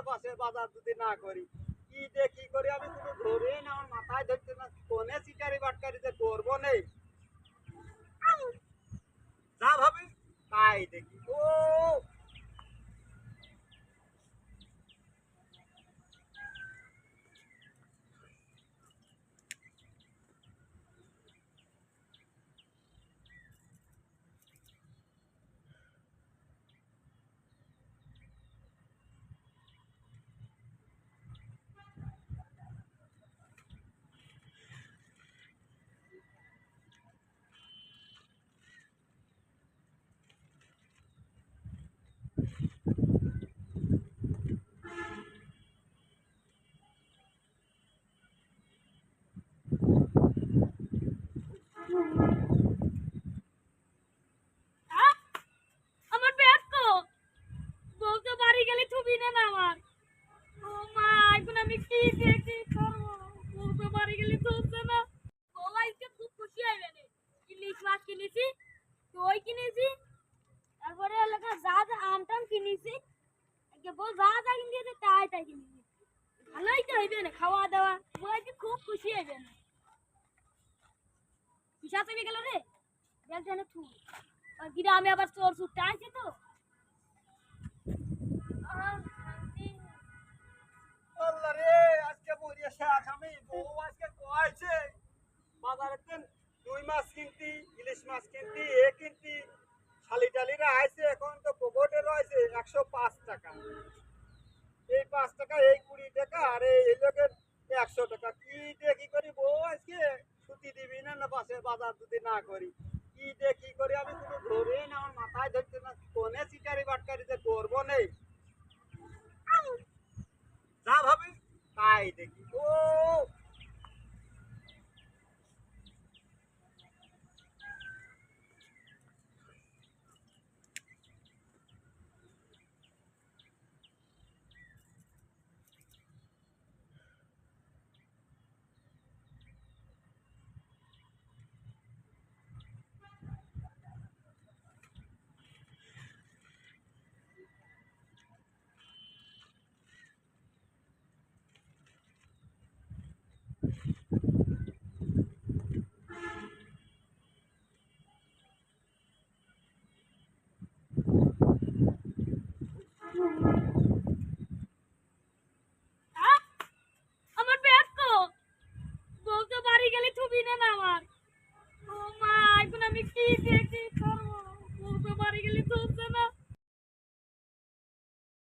না পাশে বাজার যদি না করি কি যে কি করি আমি কোনো ধরে না আমার মাথায় ধরছে না কোনে সিটারি বাটকারি যে করবো নেই যা ভাবি তাই দেখি ও আমার ব্যাগ কো বলতে বাড়ি গেলে থুবি না আমার ও মা এখন আমি কি দেখি করবো বলতে বাড়ি গেলে থুবছে না বউ আজকে খুব খুশি হইবে রে ইলিশ মাছ কিনেছি দই কিনেছি তারপরে এলাকা যা যা আমটাম কিনেছি আজকে বউ যা যা কিনেছে তাই তাই কিনেছি ভালোই তো হইবে না খাওয়া দাওয়া বউ আজকে খুব খুশি হইবে না পিসা চলে গেল রে ব্যাগ জানে থু আর গ্রামে আবার চোর ছুটতে আসছে তো আল্লাহ রে আজকে বলিয়া শেষ আমি বউ আজকে কয়েছে বাজারে দিন 2 মাছ কিনতি ইলিশ মাছ কিনতি কিনতি শালি টালিরা আইছে এখন তো পকেটে রয়েছে 105 টাকা এই 5 টাকা এই 20 টাকা আর এই লোকের 100 টাকা কি দিয়ে কি করি বউ আজকে ছুটি দিবি না না পাশে বাজার যদি না করি কি দিয়ে কি করি আমি কোনো ধরে না আমার মাথায় ধরছে না কোনে সিটারি বাটকারি যে করবো নেই যা ভাবি তাই দেখি ও আমার ব্যাগ কো বলতে বাড়ি গেলে থুবি না আমার ও মা এখন আমি কি